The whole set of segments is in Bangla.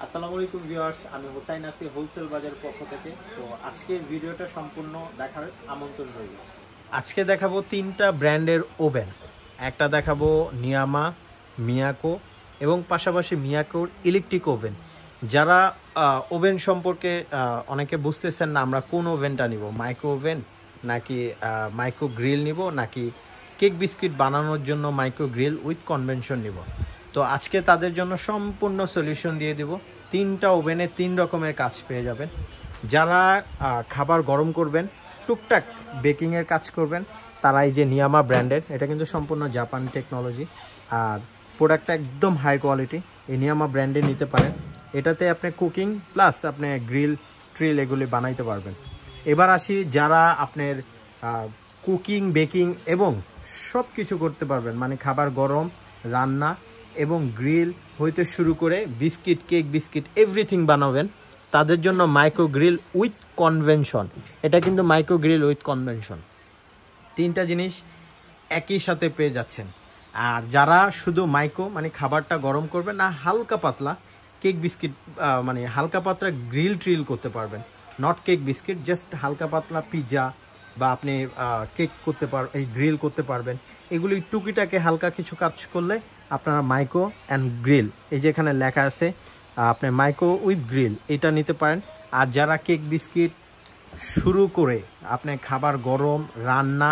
আসসালামু আলাইকুম ভিউয়ার্স, আমি হোসাইন আছি হোলসেল বাজার পক্ষ থেকে। তো আজকের ভিডিওটা সম্পূর্ণ দেখার আমন্ত্রণ রইল। আজকে দেখাবো তিনটা ব্র্যান্ডের ওভেন। একটা দেখাবো নিয়ামা, মিয়াকো এবং পাশাপাশি মিয়াকোর ইলেকট্রিক ওভেন। যারা ওভেন সম্পর্কে অনেকে বুঝতেছেন না আমরা কোন ওভেনটা নিব, মাইক্রো ওভেন নাকি মাইক্রো গ্রিল নিব নাকি কেক বিস্কিট বানানোর জন্য মাইক্রো গ্রিল উইথ কনভেনশন নিব। তো আজকে তাদের জন্য সম্পূর্ণ সলিউশন দিয়ে দিব। তিনটা ওভেনে তিন রকমের কাজ পেয়ে যাবেন। যারা খাবার গরম করবেন, টুকটাক বেকিংয়ের কাজ করবেন, তারা এই যে নিয়ামা ব্র্যান্ডের, এটা কিন্তু সম্পূর্ণ জাপান টেকনোলজি আর প্রোডাক্টটা একদম হাই কোয়ালিটি। এই নিয়ামা ব্র্যান্ডে নিতে পারেন। এটাতে আপনি কুকিং প্লাস আপনি গ্রিল ট্রিল এগুলি বানাইতে পারবেন। এবার আসি যারা আপনার কুকিং বেকিং এবং সব কিছু করতে পারবেন, মানে খাবার গরম, রান্না এবং গ্রিল হইতে শুরু করে বিস্কিট, কেক বিস্কিট এভরিথিং বানাবেন, তাদের জন্য মাইক্রো গ্রিল উইথ কনভেনশন। এটা কিন্তু মাইক্রো গ্রিল উইথ কনভেনশন, তিনটা জিনিস একই সাথে পেয়ে যাচ্ছেন। আর যারা শুধু মাইক্রো মানে খাবারটা গরম করবেন না, হালকা পাতলা কেক বিস্কিট মানে হালকা পাতলা গ্রিল ট্রিল করতে পারবেন, নট কেক বিস্কিট, জাস্ট হালকা পাতলা পিৎজা বা আপনি কেক করতে এই গ্রিল করতে পারবেন। এগুলি টুকিটাকে হালকা কিছু কাজ করলে আপনারা মাইক্রো অ্যান্ড গ্রিল, এই যে এখানে লেখা আছে আপনি মাইক্রো উইথ গ্রিল, এটা নিতে পারেন। আর যারা কেক বিস্কিট শুরু করে আপনি খাবার গরম, রান্না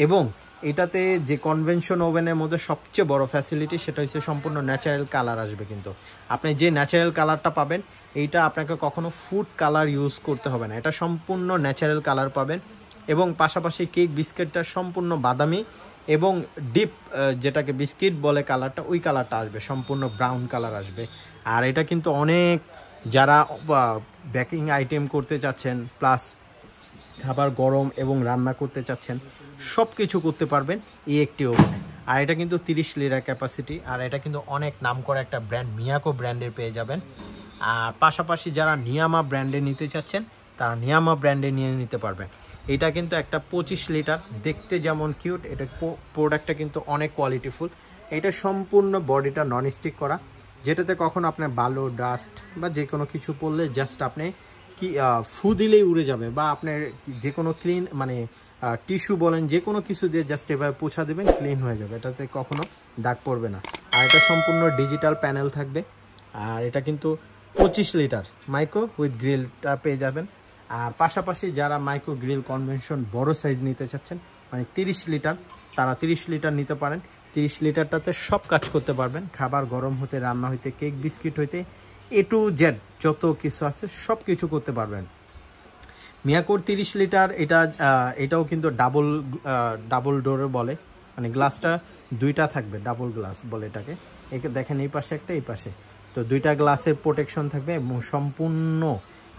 এবং এটাতে যে কনভেনশন ওভেনের মধ্যে সবচেয়ে বড় ফ্যাসিলিটি সেটা হচ্ছে সম্পূর্ণ ন্যাচারাল কালার আসবে। কিন্তু আপনি যে ন্যাচারাল কালারটা পাবেন, এইটা আপনাকে কখনো ফুড কালার ইউজ করতে হবে না, এটা সম্পূর্ণ ন্যাচারাল কালার পাবেন। এবং পাশাপাশি কেক বিস্কিটটা সম্পূর্ণ বাদামি এবং ডিপ, যেটাকে বিস্কিট বলে কালারটা, ওই কালারটা আসবে, সম্পূর্ণ ব্রাউন কালার আসবে। আর এটা কিন্তু অনেক যারা বেকিং আইটেম করতে চাচ্ছেন প্লাস খাবার গরম এবং রান্না করতে চাচ্ছেন, সব কিছু করতে পারবেন এই একটি ওভেনে। আর এটা কিন্তু 30 লিটার ক্যাপাসিটি, আর এটা কিন্তু অনেক নাম করা একটা ব্র্যান্ড, মিয়াকো ব্র্যান্ডের পেয়ে যাবেন। আর পাশাপাশি যারা নিয়ামা ব্র্যান্ডে নিতে চাচ্ছেন তারা নিয়ামা ব্র্যান্ডে নিয়ে নিতে পারবেন। এটা কিন্তু একটা 25 লিটার, দেখতে যেমন কিউট, এটা প্রোডাক্টটা কিন্তু অনেক কোয়ালিটিফুল। এটা সম্পূর্ণ বডিটা ননস্টিক করা, যেটাতে কখনো আপনার বালু, ডাস্ট বা যে কোনো কিছু পড়লে জাস্ট আপনি কি ফু দিলেই উড়ে যাবে, বা আপনার যে কোনো ক্লিন মানে টিস্যু বলেন যে কোনো কিছু দিয়ে জাস্ট এভাবে পোছা দেবেন, ক্লিন হয়ে যাবে, এটাতে কখনো দাগ পড়বে না। আর এটা সম্পূর্ণ ডিজিটাল প্যানেল থাকবে। আর এটা কিন্তু 25 লিটার মাইক্রো উইথ গ্রিলটা পেয়ে যাবেন। আর পাশাপাশি যারা মাইক্রো গ্রিল কনভেনশন বড় সাইজ নিতে চাচ্ছেন, মানে 30 লিটার, তারা 30 লিটার নিতে পারেন। 30 লিটারটাতে সব কাজ করতে পারবেন, খাবার গরম হতে, রান্না হইতে, কেক বিস্কিট হইতে, এ টু জেড যত কিছু আছে সব কিছু করতে পারবেন। মিয়াকোর 30 লিটার, এটাও কিন্তু ডাবল ডোরে বলে, মানে গ্লাসটা দুইটা থাকবে, ডাবল গ্লাস বলে এটাকে। দেখেন এই পাশে একটা, এই পাশে, তো দুইটা গ্লাসের প্রোটেকশন থাকবে এবং সম্পূর্ণ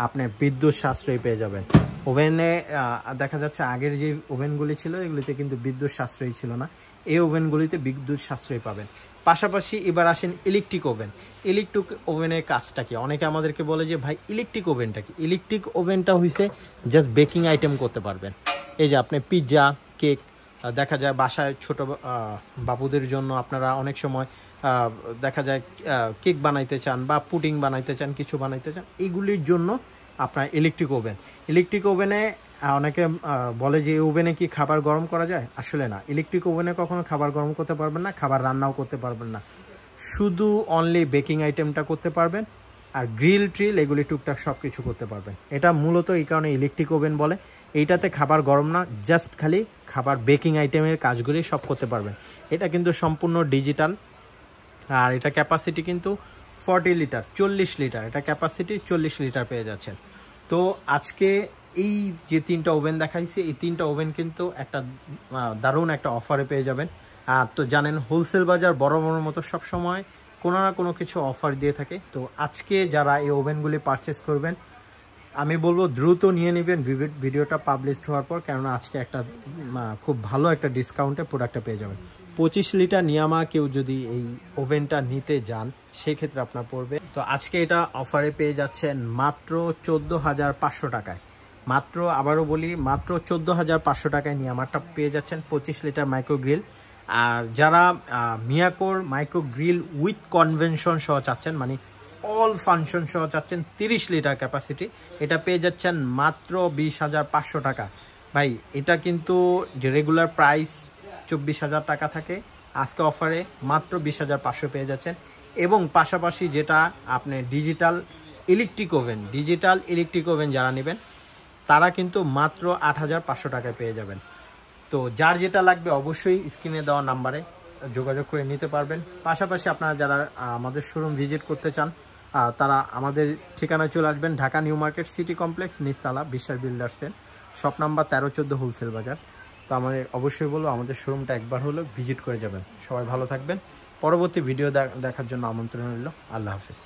আপনি বিদ্যুৎ সাশ্রয়ী পেয়ে যাবেন। ওভেনে দেখা যাচ্ছে আগের যে ওভেনগুলি ছিল এগুলিতে কিন্তু বিদ্যুৎ সাশ্রয়ী ছিল না, এই ওভেনগুলিতে বিদ্যুৎ সাশ্রয়ী পাবেন। পাশাপাশি এবার আসেন ইলেকট্রিক ওভেন। ইলেকট্রিক ওভেনের কাজটা কি? অনেকে আমাদেরকে বলে যে ভাই ইলেকট্রিক ওভেনটা কি? ইলেকট্রিক ওভেনটা হইছে জাস্ট বেকিং আইটেম করতে পারবেন। এই যে আপনি পিৎজা, কেক, দেখা যায় বাসায় ছোট বাবুদের জন্য আপনারা অনেক সময় দেখা যায় কেক বানাইতে চান বা পুডিং বানাইতে চান, কিছু বানাইতে চান, এইগুলির জন্য আপনার ইলেকট্রিক ওভেনে অনেকে বলে যে এই ওভেনে কি খাবার গরম করা যায়? আসলে না, ইলেকট্রিক ওভেনে কখনো খাবার গরম করতে পারবেন না, খাবার রান্নাও করতে পারবেন না, শুধু অনলি বেকিং আইটেমটা করতে পারবেন। আর গ্রিল ট্রিল এগুলি টুকটাক সব কিছু করতে পারবেন। এটা মূলত এই কারণে ইলেকট্রিক ওভেন বলে, এইটাতে খাবার গরম না, জাস্ট খালি খাবার বেকিং আইটেমের কাজগুলি সব করতে পারবেন। এটা কিন্তু সম্পূর্ণ ডিজিটাল। আর এটা ক্যাপাসিটি কিন্তু 40 লিটার, 40 লিটার, এটা ক্যাপাসিটি 40 লিটার পেয়ে যাচ্ছেন। তো আজকে এই যে তিনটা ওভেন দেখাইছি, এই তিনটা ওভেন কিন্তু একটা দারুণ একটা অফারে পেয়ে যাবেন। আর তো জানেন হোলসেল বাজার বড় মতো সবসময় কোনো না কোনো কিছু অফার দিয়ে থাকে। তো আজকে যারা এই ওভেনগুলি পারচেস করবেন, আমি বলবো দ্রুত নিয়ে নেবেন ভিডিওটা পাবলিশ হওয়ার পর, কেননা আজকে একটা খুব ভালো একটা ডিসকাউন্টে প্রোডাক্টটা পেয়ে যাবেন। 25 লিটার নিয়ামা কেউ যদি এই ওভেনটা নিতে যান সেই ক্ষেত্রে আপনার পড়বে, তো আজকে এটা অফারে পেয়ে যাচ্ছেন মাত্র 14,500 টাকায়। মাত্র, আবারও বলি, মাত্র 14,500 টাকায় নিয়ামাটা পেয়ে যাচ্ছেন 25 লিটার মাইক্রো গ্রিল। আর যারা মিয়াকোর মাইক্রো গ্রিল উইথ কনভেনশন সহ চাচ্ছেন, মানে অল ফাংশন সহ চাচ্ছেন 30 লিটার ক্যাপাসিটি, এটা পেয়ে যাচ্ছেন মাত্র 20,500 টাকা। ভাই এটা কিন্তু যে রেগুলার প্রাইস 24,000 টাকা থাকে, আজকে অফারে মাত্র 20,500 পেয়ে যাচ্ছেন। এবং পাশাপাশি যেটা আপনি ডিজিটাল ইলেকট্রিক ওভেন যারা নেবেন তারা কিন্তু মাত্র 8,500 টাকায় পেয়ে যাবেন। তো যার যেটা লাগবে অবশ্যই স্ক্রিনে দেওয়া নাম্বারে যোগাযোগ করে নিতে পারবেন। পাশাপাশি আপনারা যারা আমাদের শোরুম ভিজিট করতে চান তারা আমাদের ঠিকানায় চলে আসবেন, Dhaka new market city complex, নিচতলা, বিশ্বাস বিল্ডার্সের, শপ নাম্বার 13-14 হোলসেল বাজার। তো আমাদের অবশ্যই বলবো আমাদের শোরুমটা একবার হলেও ভিজিট করে যাবেন। সবাই ভালো থাকবেন। পরবর্তী ভিডিও দেখার জন্য আমন্ত্রণ রইল। আল্লাহ হাফেজ।